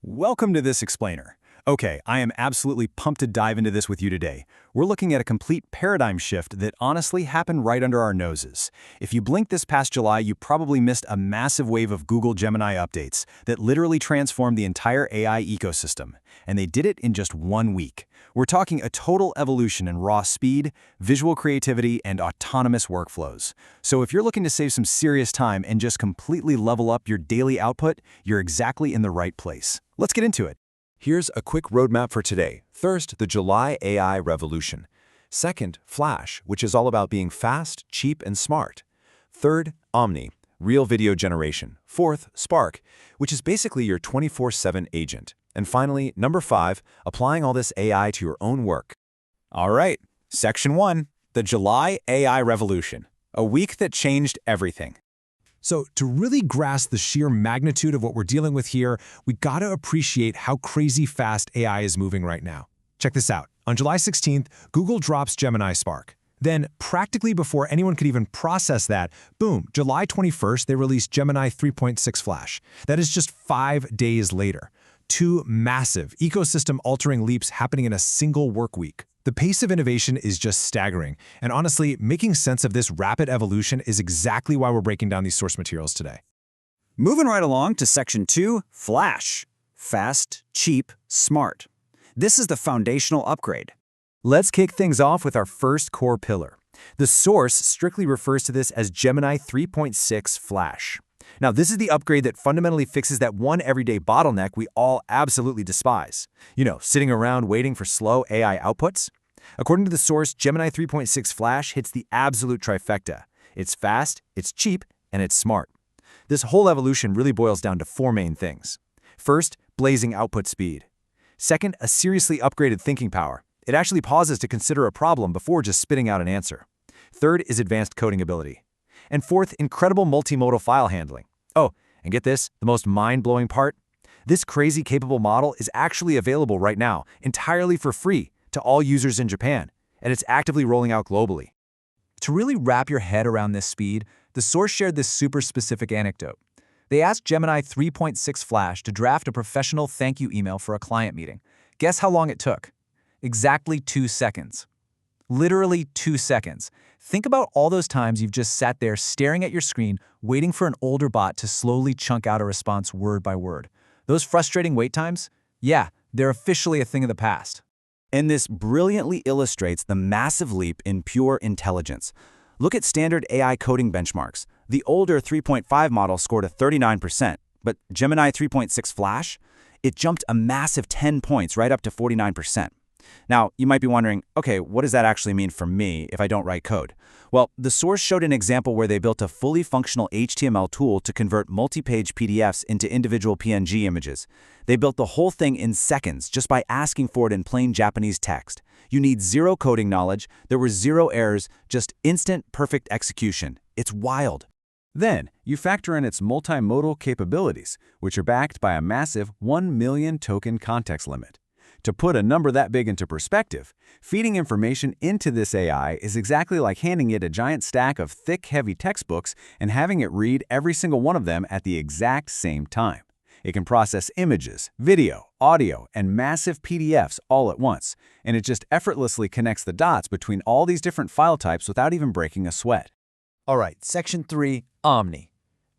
Welcome to this explainer. Okay, I am absolutely pumped to dive into this with you today. We're looking at a complete paradigm shift that honestly happened right under our noses. If you blinked this past July, you probably missed a massive wave of Google Gemini updates that literally transformed the entire AI ecosystem. And they did it in just 1 week. We're talking a total evolution in raw speed, visual creativity, and autonomous workflows. So if you're looking to save some serious time and just completely level up your daily output, you're exactly in the right place. Let's get into it. Here's a quick roadmap for today. First, the July AI revolution. Second, Flash, which is all about being fast, cheap, and smart. Third, Omni, real video generation. Fourth, Spark, which is basically your 24/7 agent. And finally, number 5, applying all this AI to your own work. All right, Section 1, the July AI revolution. A week that changed everything. So to really grasp the sheer magnitude of what we're dealing with here, we gotta appreciate how crazy fast AI is moving right now. Check this out. On July 16th, Google drops Gemini Spark. Then, practically before anyone could even process that, boom, July 21st, they released Gemini 3.6 Flash. That is just 5 days later. 2 massive, ecosystem-altering leaps happening in a single work week. The pace of innovation is just staggering, and honestly, making sense of this rapid evolution is exactly why we're breaking down these source materials today. Moving right along to Section 2, Flash. Fast, cheap, smart. This is the foundational upgrade. Let's kick things off with our first core pillar. The source strictly refers to this as Gemini 3.6 Flash. Now, this is the upgrade that fundamentally fixes that one everyday bottleneck we all absolutely despise. Sitting around waiting for slow AI outputs. According to the source, Gemini 3.6 Flash hits the absolute trifecta. It's fast, it's cheap, and it's smart. This whole evolution really boils down to 4 main things. First, blazing output speed. Second, a seriously upgraded thinking power. It actually pauses to consider a problem before just spitting out an answer. Third is advanced coding ability. And fourth, incredible multimodal file handling. Oh, and get this, the most mind-blowing part? This crazy capable model is actually available right now, entirely for free, to all users in Japan, and it's actively rolling out globally. To really wrap your head around this speed, the source shared this super specific anecdote. They asked Gemini 3.6 Flash to draft a professional thank you email for a client meeting. Guess how long it took? Exactly 2 seconds. Literally 2 seconds. Think about all those times you've just sat there staring at your screen, waiting for an older bot to slowly chunk out a response word by word. Those frustrating wait times? Yeah, they're officially a thing of the past. And this brilliantly illustrates the massive leap in pure intelligence. Look at standard AI coding benchmarks. The older 3.5 model scored a 39%, but Gemini 3.6 Flash? It jumped a massive 10 points right up to 49%. Now, you might be wondering, okay, what does that actually mean for me if I don't write code? Well, the source showed an example where they built a fully functional HTML tool to convert multi-page PDFs into individual PNG images. They built the whole thing in seconds just by asking for it in plain Japanese text. You need 0 coding knowledge, there were 0 errors, just instant, perfect execution. It's wild. Then, you factor in its multimodal capabilities, which are backed by a massive 1 million token context limit. To put a number that big into perspective, feeding information into this AI is exactly like handing it a giant stack of thick, heavy textbooks and having it read every single one of them at the exact same time. It can process images, video, audio, and massive PDFs all at once, and it just effortlessly connects the dots between all these different file types without even breaking a sweat. All right, Section 3, Omni.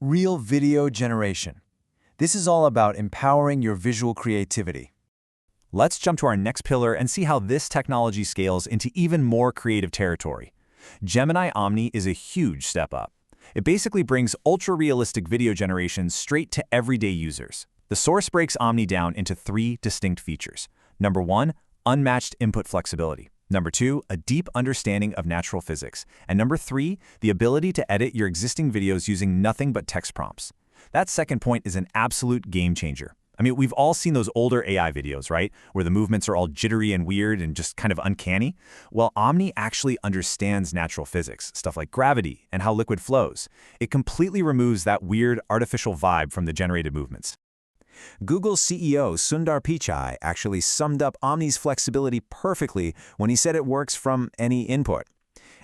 Real video generation. This is all about empowering your visual creativity. Let's jump to our next pillar and see how this technology scales into even more creative territory. Gemini Omni is a huge step up. It basically brings ultra-realistic video generation straight to everyday users. The source breaks Omni down into 3 distinct features. Number 1, unmatched input flexibility. Number 2, a deep understanding of natural physics. And number 3, the ability to edit your existing videos using nothing but text prompts. That second point is an absolute game changer. I mean, we've all seen those older AI videos, right? Where the movements are all jittery and weird and just kind of uncanny. Well, Omni actually understands natural physics, stuff like gravity and how liquid flows. It completely removes that weird artificial vibe from the generated movements. Google CEO Sundar Pichai actually summed up Omni's flexibility perfectly when he said it works from any input.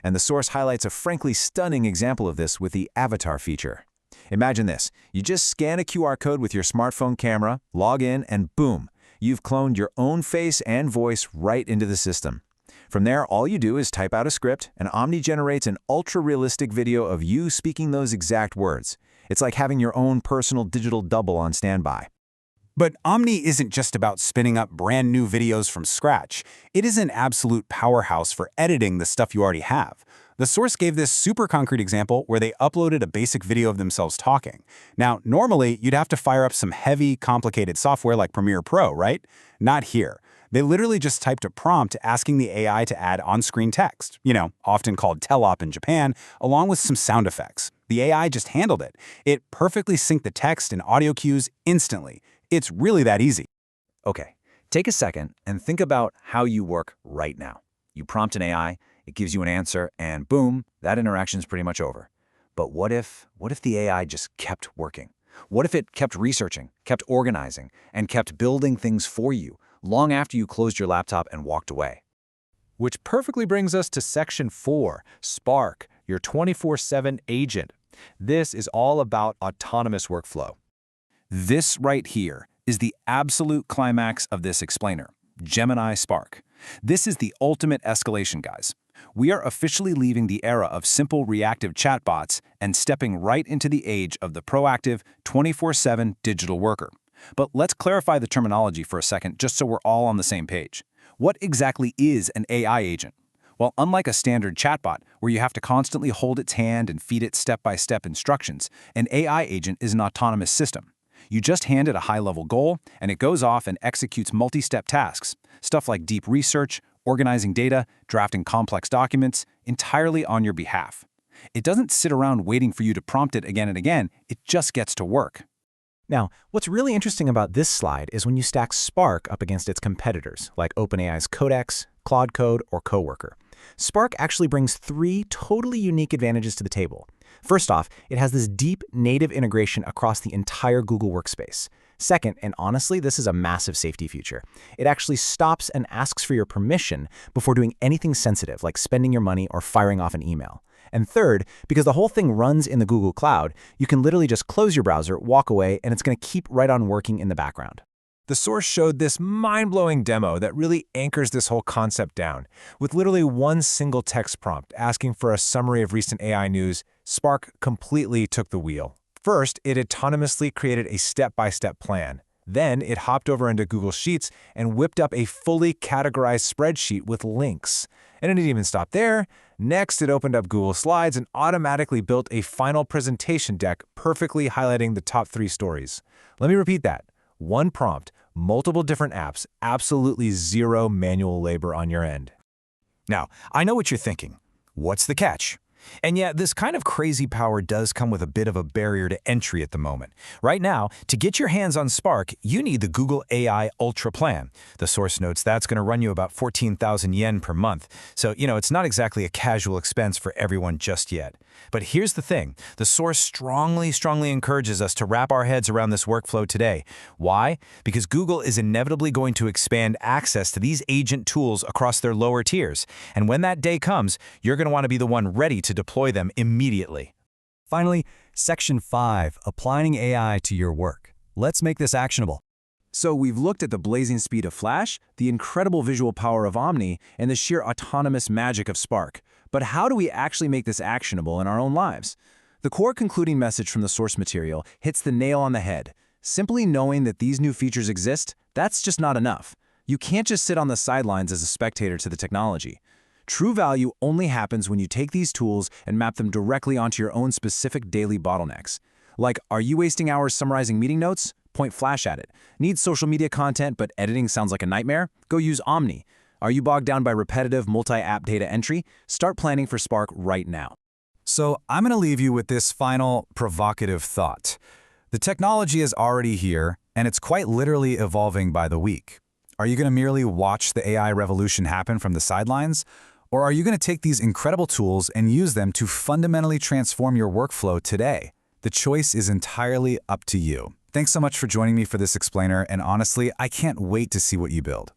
And the source highlights a frankly stunning example of this with the avatar feature. Imagine this. You just scan a QR code with your smartphone camera, log in, and boom, you've cloned your own face and voice right into the system. From there, all you do is type out a script, and Omni generates an ultra-realistic video of you speaking those exact words. It's like having your own personal digital double on standby. But Omni isn't just about spinning up brand new videos from scratch. It is an absolute powerhouse for editing the stuff you already have. The source gave this super concrete example where they uploaded a basic video of themselves talking. Now, normally, you'd have to fire up some heavy, complicated software like Premiere Pro, right? Not here. They literally just typed a prompt asking the AI to add on-screen text, often called telop in Japan, along with some sound effects. The AI just handled it. It perfectly synced the text and audio cues instantly. It's really that easy. Okay, take a second and think about how you work right now. You prompt an AI, it gives you an answer, and boom, that interaction's pretty much over. But what if the AI just kept working? What if it kept researching, kept organizing, and kept building things for you long after you closed your laptop and walked away? Which perfectly brings us to Section 4, Spark, your 24/7 agent. This is all about autonomous workflow. This right here is the absolute climax of this explainer, Gemini Spark. This is the ultimate escalation, guys. We are officially leaving the era of simple reactive chatbots and stepping right into the age of the proactive 24/7 digital worker. But let's clarify the terminology for a second just so we're all on the same page. What exactly is an AI agent? Well, unlike a standard chatbot, where you have to constantly hold its hand and feed it step-by-step instructions, an AI agent is an autonomous system. You just hand it a high-level goal, and it goes off and executes multi-step tasks, stuff like deep research, organizing data, drafting complex documents, entirely on your behalf. It doesn't sit around waiting for you to prompt it again and again, it just gets to work. Now, what's really interesting about this slide is when you stack Spark up against its competitors, like OpenAI's Codex, Claude Code, or Coworker. Spark actually brings 3 totally unique advantages to the table. First off, it has this deep native integration across the entire Google Workspace. Second, and honestly, this is a massive safety feature, it actually stops and asks for your permission before doing anything sensitive, like spending your money or firing off an email. And third, because the whole thing runs in the Google Cloud, you can literally just close your browser, walk away, and it's going to keep right on working in the background. The source showed this mind-blowing demo that really anchors this whole concept down. With literally one single text prompt asking for a summary of recent AI news, Spark completely took the wheel. First, it autonomously created a step-by-step plan. Then, it hopped over into Google Sheets and whipped up a fully categorized spreadsheet with links. And it didn't even stop there. Next, it opened up Google Slides and automatically built a final presentation deck perfectly highlighting the top 3 stories. Let me repeat that. One prompt, multiple different apps, absolutely zero manual labor on your end. Now, I know what you're thinking. What's the catch? And yeah, this kind of crazy power does come with a bit of a barrier to entry at the moment. Right now, to get your hands on Spark, you need the Google AI Ultra plan. The source notes that's going to run you about 14,000 yen per month. So, it's not exactly a casual expense for everyone just yet. But here's the thing. The source strongly encourages us to wrap our heads around this workflow today. Why? Because Google is inevitably going to expand access to these agent tools across their lower tiers. And when that day comes, you're going to want to be the one ready to deploy them immediately. Finally, Section 5, applying AI to your work. Let's make this actionable. So we've looked at the blazing speed of Flash, the incredible visual power of Omni, and the sheer autonomous magic of Spark. But how do we actually make this actionable in our own lives? The core concluding message from the source material hits the nail on the head. Simply knowing that these new features exist, that's just not enough. You can't just sit on the sidelines as a spectator to the technology. True value only happens when you take these tools and map them directly onto your own specific daily bottlenecks. Like, are you wasting hours summarizing meeting notes? Point Flash at it. Need social media content but editing sounds like a nightmare? Go use Omni. Are you bogged down by repetitive multi-app data entry? Start planning for Spark right now. So I'm going to leave you with this final provocative thought. The technology is already here, and it's quite literally evolving by the week. Are you going to merely watch the AI revolution happen from the sidelines? Or are you going to take these incredible tools and use them to fundamentally transform your workflow today? The choice is entirely up to you. Thanks so much for joining me for this explainer, and honestly, I can't wait to see what you build.